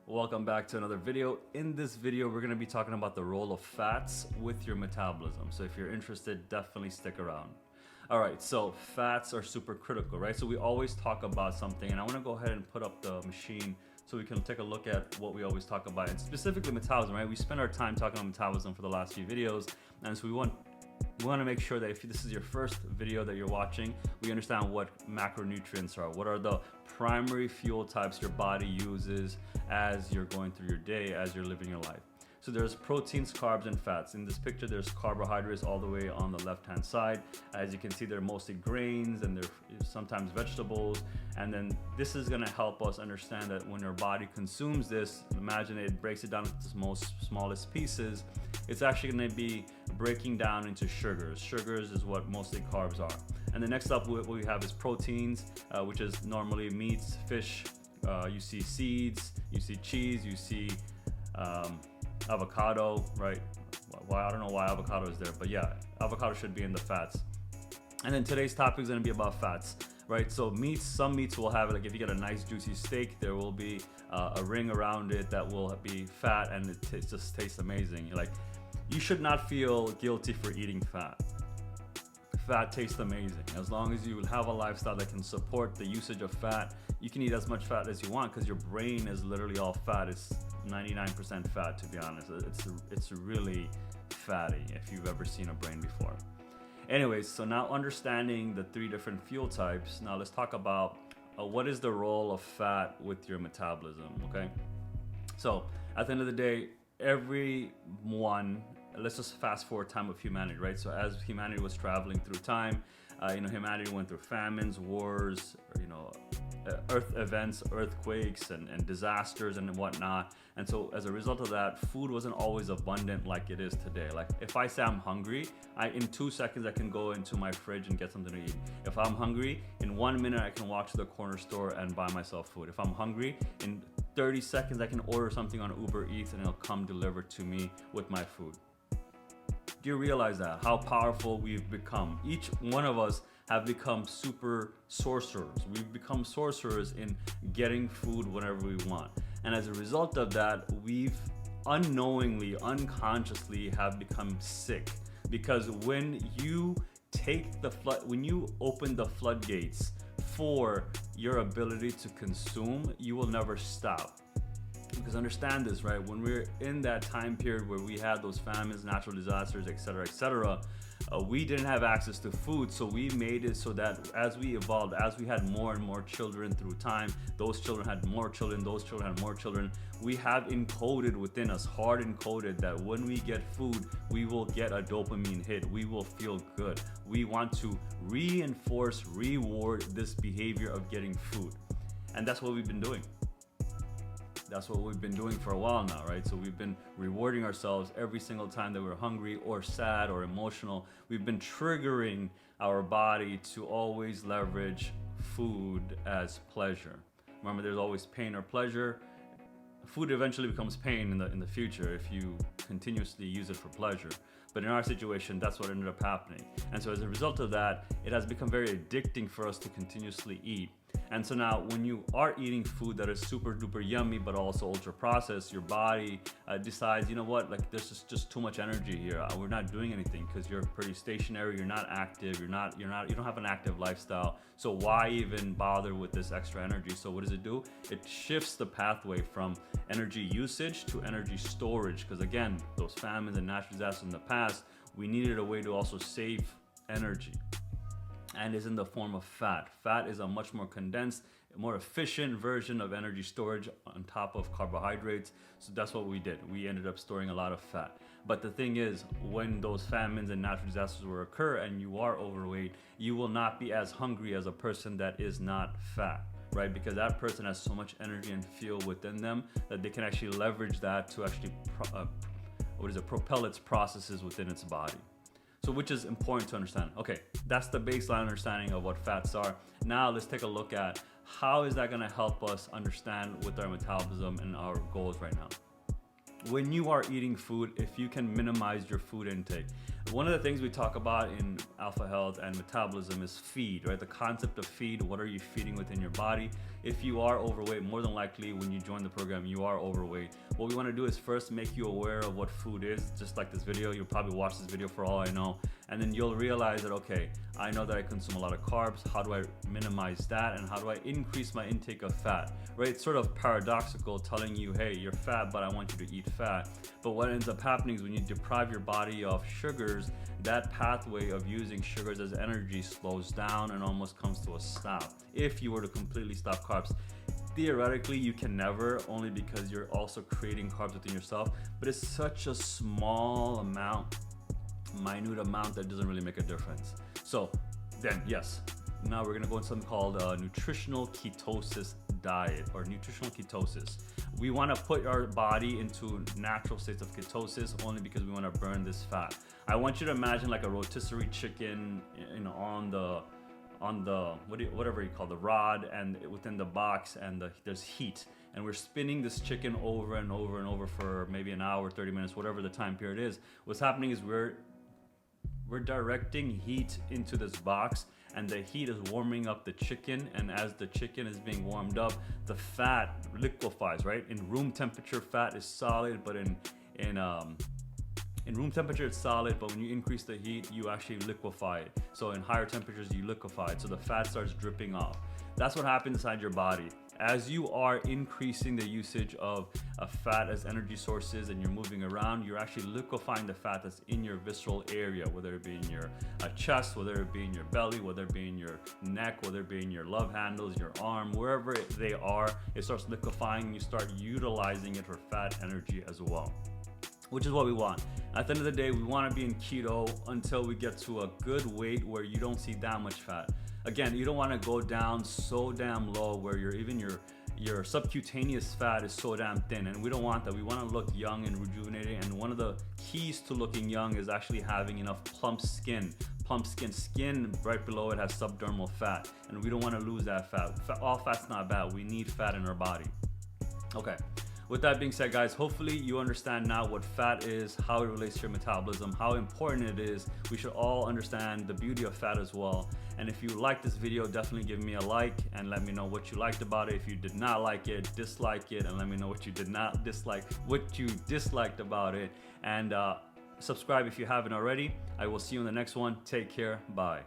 Welcome back to another video. In this video, we're going to be talking about the role of fats with your metabolism. So if you're interested, definitely stick around. All right, so fats are super critical, right? So we always talk about something, and I want to go ahead and put up the machine so we can take a look at what we always talk about, and specifically metabolism, right? We spend our time talking about metabolism for the last few videos, and so we want to make sure that if this is your first video that you're watching, we understand what macronutrients are. What are the primary fuel types your body uses as you're going through your day, as you're living your life. So there's proteins, carbs, and fats. In this picture, there's carbohydrates all the way on the left-hand side. As you can see, they're mostly grains and they're sometimes vegetables. And then this is gonna help us understand that when your body consumes this, imagine it breaks it down into the smallest pieces, it's actually gonna be breaking down into sugars. Sugars is what mostly carbs are. And the next up what we have is proteins, which is normally meats, fish, you see seeds, you see cheese, you see avocado, right? Well, I don't know why avocado is there, but yeah, avocado should be in the fats. And then today's topic is gonna be about fats, right? So meats, some meats will have it, like if you get a nice juicy steak, there will be a ring around it that will be fat, and it just tastes amazing. Like, you should not feel guilty for eating fat. Fat tastes amazing. As long as you have a lifestyle that can support the usage of fat, you can eat as much fat as you want because your brain is literally all fat. It's 99% fat, to be honest. It's really fatty if you've ever seen a brain before. Anyways, so now understanding the three different fuel types, now let's talk about what is the role of fat with your metabolism, okay? So at the end of the day, everyone, let's just fast forward time of humanity, right? So as humanity was traveling through time, humanity went through famines, wars, earth events, earthquakes and disasters and whatnot. And so as a result of that, food wasn't always abundant like it is today. Like if I say I'm hungry, in 2 seconds I can go into my fridge and get something to eat. If I'm hungry, in 1 minute I can walk to the corner store and buy myself food. If I'm hungry, in 30 seconds I can order something on Uber Eats and it'll come delivered to me with my food. Do you realize that? How powerful we've become? Each one of us have become super sorcerers. We've become sorcerers in getting food whenever we want. And as a result of that, we've unknowingly, unconsciously have become sick. Because when you when you open the floodgates for your ability to consume, you will never stop. Because understand this, right? When we're in that time period where we had those famines, natural disasters, etc., we didn't have access to food, so we made it so that as we evolved, as we had more and more children through time, those children had more children, those children had more children. We have encoded within us, hard encoded, that when we get food, we will get a dopamine hit. We will feel good. We want to reward this behavior of getting food. And that's what we've been doing. That's what we've been doing for a while now, right? So we've been rewarding ourselves every single time that we're hungry or sad or emotional. We've been triggering our body to always leverage food as pleasure. Remember, there's always pain or pleasure. Food eventually becomes pain in the future if you continuously use it for pleasure. But in our situation, that's what ended up happening. And so as a result of that, it has become very addicting for us to continuously eat. And so now when you are eating food that is super duper yummy but also ultra processed, your body decides, you know what, like there's just too much energy here. We're not doing anything because you're pretty stationary, you're not active, you don't have an active lifestyle. So why even bother with this extra energy? So what does it do? It shifts the pathway from energy usage to energy storage, because again, those famines and natural disasters in the past, we needed a way to also save energy. And is in the form of fat. Fat is a much more condensed, more efficient version of energy storage on top of carbohydrates. So that's what we did. We ended up storing a lot of fat. But the thing is, when those famines and natural disasters will occur and you are overweight, you will not be as hungry as a person that is not fat, right? Because that person has so much energy and fuel within them that they can actually leverage that to actually propel its processes within its body. So which is important to understand. Okay, that's the baseline understanding of what fats are. Now let's take a look at how is that gonna help us understand with our metabolism and our goals right now. when you are eating food, if you can minimize your food intake. One of the things we talk about in Alpha Health and Metabolism is feed, right? The concept of feed. What are you feeding within your body? If you are overweight, more than likely when you join the program, you are overweight. What we want to do is first make you aware of what food is, just like this video. You'll probably watch this video for all I know. And then you'll realize that, okay, I know that I consume a lot of carbs. How do I minimize that? And how do I increase my intake of fat, right? It's sort of paradoxical telling you, hey, you're fat, but I want you to eat fat. But what ends up happening is when you deprive your body of sugars, that pathway of using sugars as energy slows down and almost comes to a stop. If you were to completely stop carbs, theoretically you can never, only because you're also creating carbs within yourself, but it's such a small amount, minute amount, that doesn't really make a difference. So then, yes, now we're gonna go into something called nutritional ketosis diet, or nutritional ketosis. We want to put our body into natural states of ketosis only because we want to burn this fat. I want you to imagine like a rotisserie chicken, you know, on the whatever you call the rod, and within the box, and there's heat, and we're spinning this chicken over and over and over for maybe an hour, 30 minutes, whatever the time period is. What's happening is we're directing heat into this box, and the heat is warming up the chicken, and as the chicken is being warmed up, the fat liquefies, right? In room temperature, fat is solid, but in room temperature it's solid, but when you increase the heat, you actually liquefy it. So in higher temperatures, you liquefy it, so the fat starts dripping off. That's what happens inside your body. As you are increasing the usage of fat as energy sources and you're moving around, you're actually liquefying the fat that's in your visceral area, whether it be in your chest, whether it be in your belly, whether it be in your neck, whether it be in your love handles, your arm, wherever they are, it starts liquefying. You start utilizing it for fat energy as well, which is what we want. At the end of the day, we want to be in keto until we get to a good weight where you don't see that much fat. Again, you don't want to go down so damn low where your subcutaneous fat is so damn thin, and we don't want that. We want to look young and rejuvenated, and one of the keys to looking young is actually having enough plump skin. Skin right below it has subdermal fat, and we don't want to lose that fat. All fat's not bad. We need fat in our body. Okay. With that being said, guys, hopefully you understand now what fat is, how it relates to your metabolism, how important it is. We should all understand the beauty of fat as well. And if you like this video, definitely give me a like and let me know what you liked about it. If you did not like it, dislike it, and let me know what you did not dislike, what you disliked about it. And subscribe if you haven't already. I will see you in the next one. Take care. Bye.